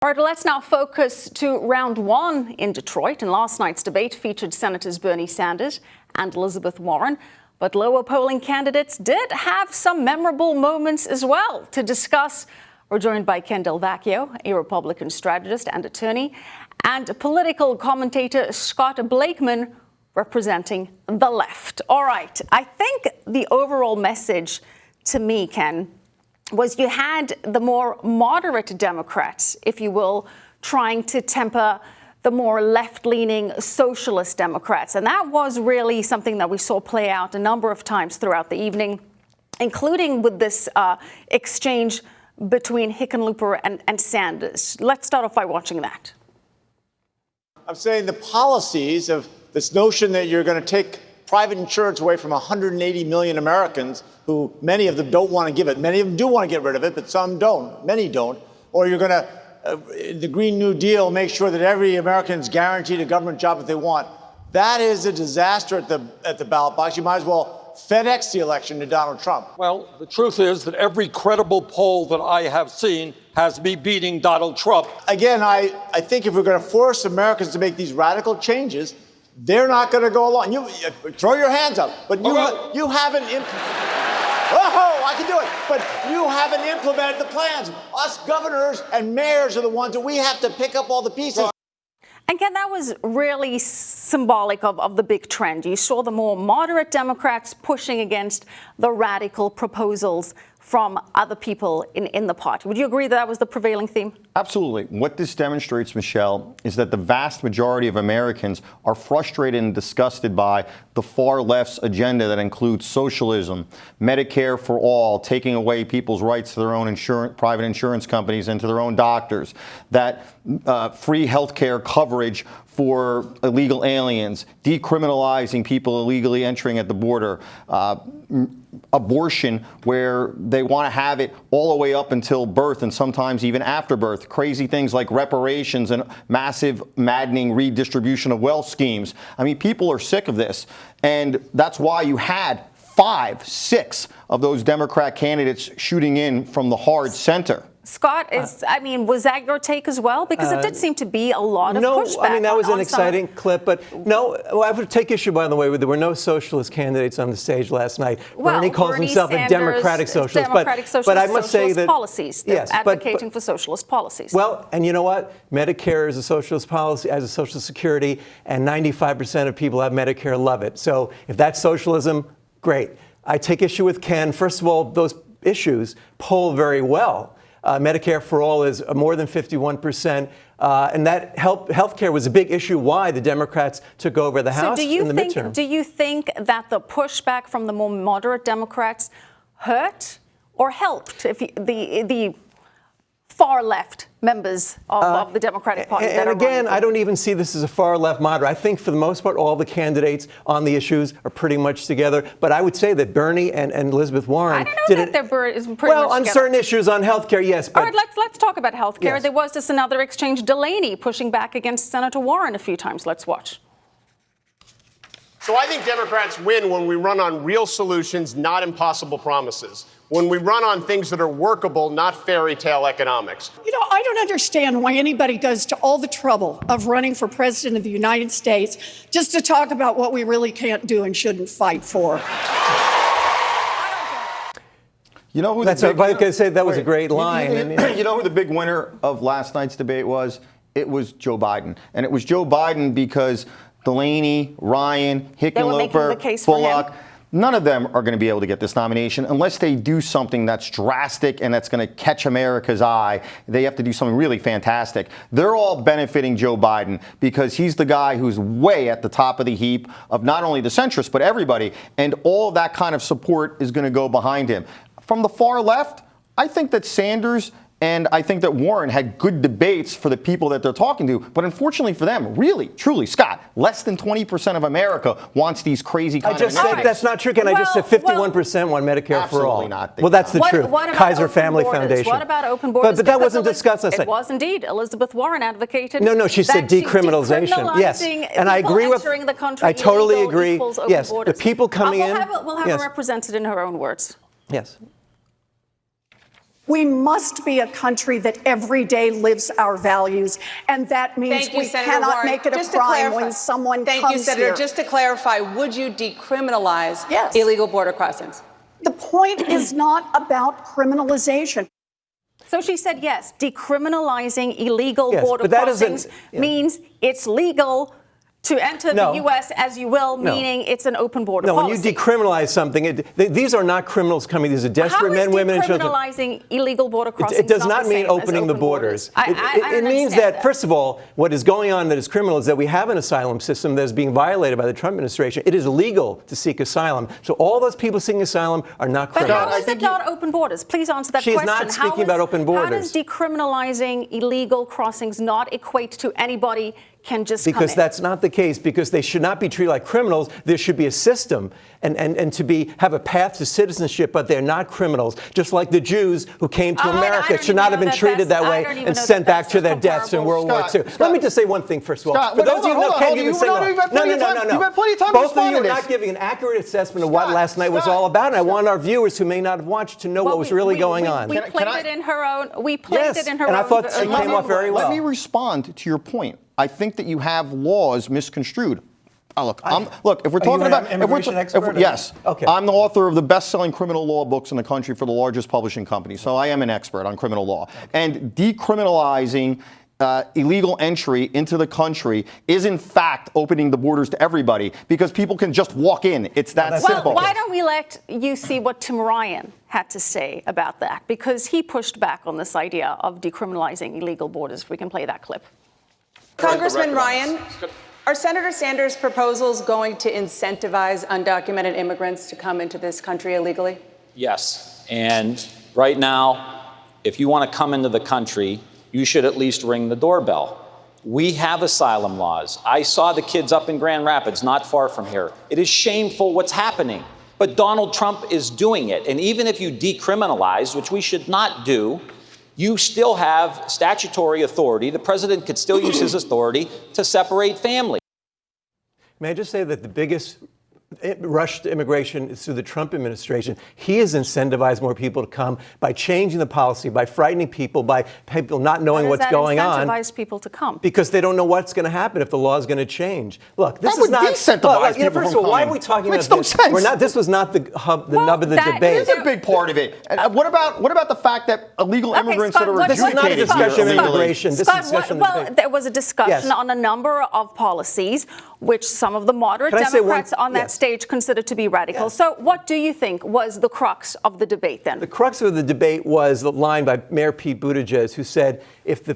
All right, let's now focus to round one in Detroit. And last night's debate featured Senators Bernie Sanders and Elizabeth Warren. But lower polling candidates did have some memorable moments as well. To discuss, we're joined by Vecchio, a Republican strategist and attorney, and political commentator Scott Blakeman, representing the left. All right, I think the overall message to me, Ken, was you had the more moderate Democrats, if you will, trying to temper the more left-leaning socialist Democrats. And that was really something that we saw play out a number of times throughout the evening, including with this exchange between Hickenlooper and Sanders. Let's start off by watching that. I'm saying the policies of this notion that you're going to take private insurance away from 180 million Americans who many of them don't want to give it. Many of them do want to get rid of it, but some don't. Many don't. Or you're going to, the Green New Deal, make sure that every American is guaranteed a government job if they want. That is a disaster at the ballot box. You might as well FedEx the election to Donald Trump. Well, the truth is that every credible poll that I have seen has me beating Donald Trump. Again, I think if we're going to force Americans to make these radical changes, they're not going to go along. You throw your hands up, but you haven't. Oh, I can do it. But you haven't implemented the plans. Us governors and mayors are the ones that we have to pick up all the pieces. And Ken, that was really symbolic of the big trend. You saw the more moderate Democrats pushing against the radical proposals from other people in the party. Would you agree that was the prevailing theme? Absolutely. What this demonstrates, Michelle, is that the vast majority of Americans are frustrated and disgusted by the far left's agenda that includes socialism, Medicare for all, taking away people's rights to their own private insurance companies and to their own doctors, that free health care coverage for illegal aliens, decriminalizing people illegally entering at the border, abortion where they want to have it all the way up until birth and sometimes even after birth, crazy things like reparations and massive, maddening redistribution of wealth schemes. I mean, people are sick of this. And that's why you had 5, 6 of those Democrat candidates shooting in from the hard center. Scott, was that your take as well? Because it did seem to be a lot of pushback. No, I mean, that was an exciting clip. But no, I would take issue, by the way, there were no socialist candidates on the stage last night. Well, Bernie calls himself a Democratic socialist. But I must say that policies, yes, advocating for socialist policies. Well, and you know what? Medicare is a socialist policy, as a Social Security, and 95% of people have Medicare, love it. So if that's socialism, great. I take issue with Ken. First of all, those issues poll very well. Medicare for all is more than 51%. And that health care was a big issue why the Democrats took over the House in the midterm. Do you think that the pushback from the more moderate Democrats hurt or helped if the far left members of the Democratic Party? And again, I don't even see this as a far left moderate. I think for the most part, all the candidates on the issues are pretty much together. But I would say that Bernie and Elizabeth Warren they're pretty much on certain issues on health care, yes. But all right, let's talk about health care. Yes. There was just another exchange. Delaney pushing back against Senator Warren a few times. Let's watch. So I think Democrats win when we run on real solutions, not impossible promises. When we run on things that are workable, not fairy tale economics. You know, I don't understand why anybody goes to all the trouble of running for president of the United States just to talk about what we really can't do and shouldn't fight for. You know who that was a great line. You know who the big winner of last night's debate was? It was Joe Biden. And it was Joe Biden because Delaney, Ryan, Hickenlooper, Bullock, none of them are going to be able to get this nomination unless they do something that's drastic and that's going to catch America's eye. They have to do something really fantastic. They're all benefiting Joe Biden because he's the guy who's way at the top of the heap of not only the centrists, but everybody. And all of that kind of support is going to go behind him. From the far left, I think that Sanders and I think that Warren had good debates for the people that they're talking to. But unfortunately for them, really, truly, Scott, less than 20% of America wants these crazy kind of initiatives. I just said that's not true, Ken. I just said 51% want Medicare for all. Absolutely not. Well, that's the truth. Kaiser Family Foundation. What about open borders? But that wasn't discussed last night. It was indeed. Elizabeth Warren advocated. No, she said decriminalization. Yes, and I agree with. I totally agree. Yes, the people coming in. We'll have her represented in her own words. Yes. We must be a country that every day lives our values, and that means we cannot make it a crime when someone comes here. Thank you, Senator. Just to clarify, would you decriminalize illegal border crossings? The point is not about criminalization. So she said yes, decriminalizing illegal border crossings means it's legal to enter the U.S. as you will, meaning it's an open border policy. No, when you decriminalize something, these are not criminals coming. These are desperate men, women, and children. How is decriminalizing illegal border crossings It does not mean opening the borders. It means that, first of all, what is going on that is criminal is that we have an asylum system that is being violated by the Trump administration. It is illegal to seek asylum. So all those people seeking asylum are not criminals. But how is it not open borders? Please answer that question. She's not speaking about open borders. How does decriminalizing illegal crossings not equate to anybody can just come in? Because that's not the case, because they should not be treated like criminals. There should be a system and to have a path to citizenship, but they're not criminals. Just like the Jews who came to America should not have been treated that way and sent back to their deaths in World War II. Let me just say one thing first of all. For those of you who can't even say no. You've had plenty of time to Both of you are not giving an accurate assessment of what last night was all about, and I want our viewers who may not have watched to know what was really going on. We played it in her own. We played it in her own. And I thought she came off very well. Let me respond to your point. I think that you have laws misconstrued. Look, if we're talking about immigration expert, yes, okay. I'm the author of the best-selling criminal law books in the country for the largest publishing company, so I am an expert on criminal law. And decriminalizing illegal entry into the country is in fact opening the borders to everybody because people can just walk in. It's that simple. Well, why don't we let you see what Tim Ryan had to say about that? Because he pushed back on this idea of decriminalizing illegal borders. If we can play that clip. Congressman Ryan, are Senator Sanders' proposals going to incentivize undocumented immigrants to come into this country illegally? Yes. And right now, if you want to come into the country, you should at least ring the doorbell. We have asylum laws. I saw the kids up in Grand Rapids, not far from here. It is shameful what's happening. But Donald Trump is doing it. And even if you decriminalize, which we should not do, you still have statutory authority. The president could still use his authority to separate families. May I just say that the biggest rush to immigration is through the Trump administration. He has incentivized more people to come by changing the policy, by frightening people, by people not knowing what's going on. Incentivize people to come because they don't know what's going to happen if the law is going to change. Look, this is not decentivize people. First of all, why are we talking about this? Sense. We're not. This was not the nub of the debate. It's a big part of it. What about the fact that illegal immigrants that are this is not a discussion of immigration. This is a discussion well, there was a discussion on a number of policies, which some of the moderate Democrats on that stage considered to be radical. So what do you think was the crux of the debate then? The crux of the debate was the line by Mayor Pete Buttigieg, who said, if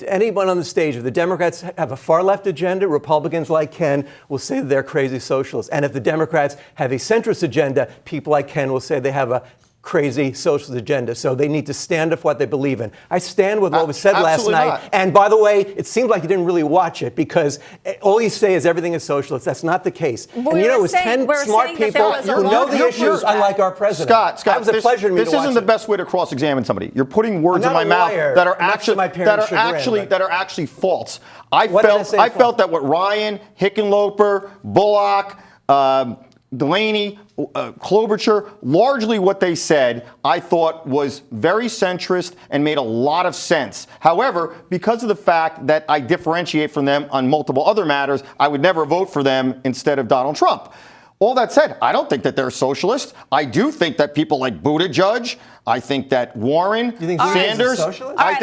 anyone on the stage, if the Democrats have a far-left agenda, Republicans like Ken will say they're crazy socialists. And if the Democrats have a centrist agenda, people like Ken will say they have a crazy socialist agenda. So they need to stand up for what they believe in. I stand with what was said last night. And by the way, it seemed like you didn't really watch it because all you say is everything is socialist. That's not the case. And you know, it was 10 smart people who know the issues, unlike our president. Scott, that was a pleasure to me to watch. This isn't the best way to cross-examine somebody. You're putting words in my mouth that are actually false. I felt that what Ryan, Hickenlooper, Bullock, Delaney, Klobuchar, largely what they said, I thought was very centrist and made a lot of sense. However, because of the fact that I differentiate from them on multiple other matters, I would never vote for them instead of Donald Trump. All that said, I don't think that they're socialists. I do think that people like Buttigieg, I think that Warren, Sanders, I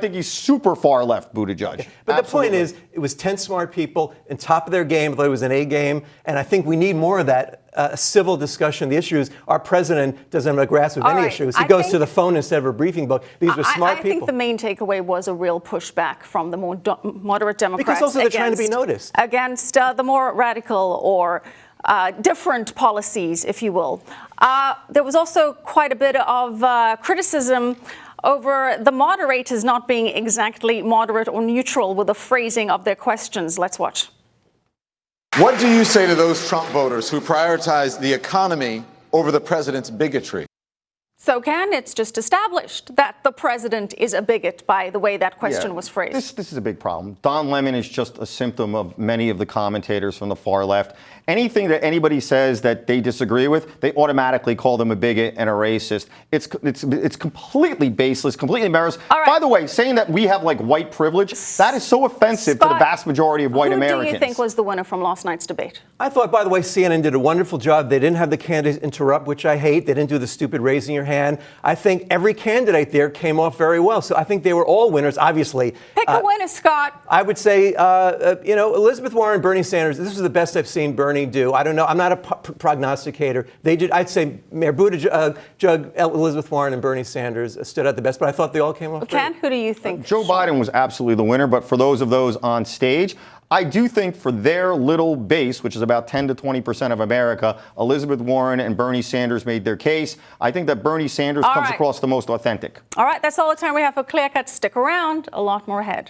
think he's super far left, Buttigieg. Okay. But the point is, it was 10 smart people on top of their game, thought it was an A game, and I think we need more of that civil discussion of the issues. Our president doesn't have a grasp of any issues. He goes to the phone instead of a briefing book. These were smart people. I think the main takeaway was a real pushback from the more moderate Democrats. Because also they're trying to be noticed. Against the more radical or different policies, if you will. There was also quite a bit of criticism over the moderators not being exactly moderate or neutral with the phrasing of their questions. Let's watch. What do you say to those Trump voters who prioritize the economy over the president's bigotry? So, Ken, it's just established that the president is a bigot by the way that question was phrased. This is a big problem. Don Lemon is just a symptom of many of the commentators from the far left. Anything that anybody says that they disagree with, they automatically call them a bigot and a racist. It's completely baseless, completely embarrassing. Right. By the way, saying that we have like white privilege, that is so offensive to the vast majority of white Americans. Who do you think was the winner from last night's debate? I thought, by the way, CNN did a wonderful job. They didn't have the candidates interrupt, which I hate. They didn't do the stupid raising your hand. I think every candidate there came off very well. So I think they were all winners, obviously. Pick a winner, Scott. I would say, Elizabeth Warren, Bernie Sanders, this is the best I've seen Bernie do. I don't know. I'm not a prognosticator. They did. I'd say Mayor Buttigieg, Elizabeth Warren, and Bernie Sanders stood out the best. But I thought they all came off great. Ken, who do you think? Joe Biden was absolutely the winner. But for those on stage, I do think for their little base, which is about 10 to 20% of America, Elizabeth Warren and Bernie Sanders made their case. I think that Bernie Sanders comes across the most authentic. All right, that's all the time we have for Clear Cut. Stick around. A lot more ahead.